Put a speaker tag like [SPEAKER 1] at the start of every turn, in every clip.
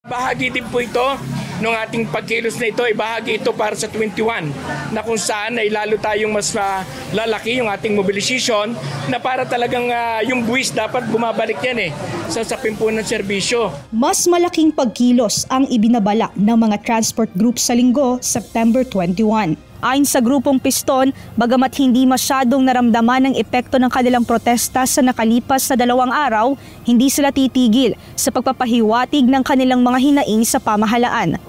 [SPEAKER 1] Bahagi din po ito ng ating pagkilos na ito, bahagi ito para sa 21 na kung saan ay lalo tayong mas lalaki yung ating mobilization na para talagang yung buwis dapat bumabalik yan sa pimpunan ng serbisyo.
[SPEAKER 2] Mas malaking pagkilos ang ibinabala ng mga transport group sa linggo, September 21. Ayon sa grupong Piston, bagamat hindi masyadong naramdaman ang epekto ng kanilang protesta sa nakalipas na 2 araw, hindi sila titigil sa pagpapahiwatig ng kanilang mga hinaing sa pamahalaan.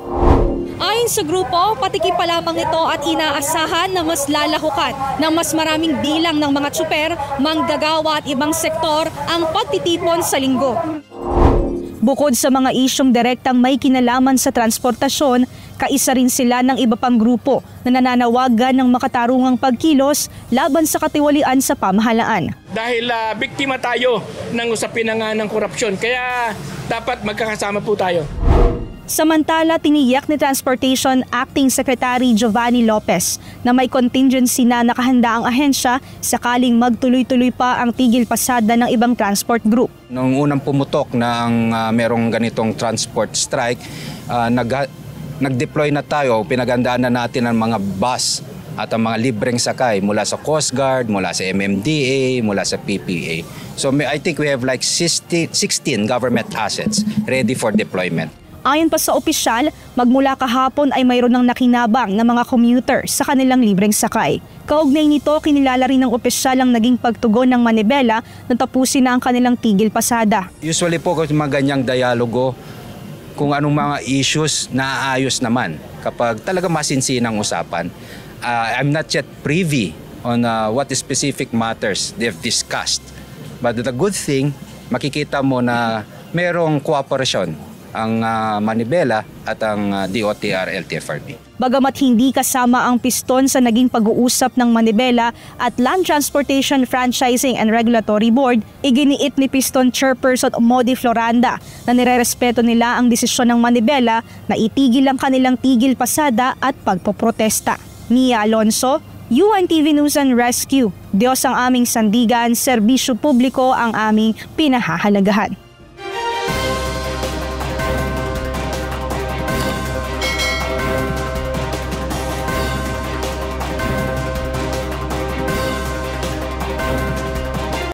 [SPEAKER 2] Ayon sa grupo, patiki pa lamang ito at inaasahan na mas lalahukan ng mas maraming bilang ng mga tsuper, manggagawa at ibang sektor ang pagtitipon sa linggo. Bukod sa mga isyong direktang may kinalaman sa transportasyon, kaisa rin sila ng iba pang grupo na nananawagan ng makatarungang pagkilos laban sa katiwalian sa pamahalaan.
[SPEAKER 1] Dahil biktima tayo ng usapin ng korupsyon, kaya dapat magkakasama po tayo.
[SPEAKER 2] Samantala, tiniyak ni Transportation Acting Secretary Giovanni Lopez na may contingency na nakahanda ang ahensya sakaling magtuloy-tuloy pa ang tigil pasada ng ibang transport group.
[SPEAKER 3] Noong unang pumutok na merong ganitong transport strike, nag-deploy na tayo, pinagandaan na natin ang mga bus at ang mga libreng sakay mula sa Coast Guard, mula sa MMDA, mula sa PPA. So I think we have like 16 government assets ready for deployment.
[SPEAKER 2] Ayon pa sa opisyal, magmula kahapon ay mayroon ng nakinabang na mga commuter sa kanilang libreng sakay. Kaugnay nito, kinilala rin ng opisyal ang naging pagtugon ng Manibela na tapusin na ang kanilang tigil pasada.
[SPEAKER 3] Usually po kung mga ganyang dialogo, kung anong mga issues naaayos naman kapag talaga masinsinang usapan. I'm not yet privy on what specific matters they've discussed. But the good thing, makikita mo na merong kooperasyon ang Manibela at ang DOTR LTFRB.
[SPEAKER 2] Bagamat hindi kasama ang Piston sa naging pag-uusap ng Manibela at Land Transportation Franchising and Regulatory Board, iginiit ni Piston Chairperson Modi Floranda na nirerespeto nila ang desisyon ng Manibela na itigil ang kanilang tigil pasada at pagpoprotesta. Mia Alonso, UNTV News and Rescue. Diyos ang aming sandigan, serbisyo publiko ang aming pinahahalagahan.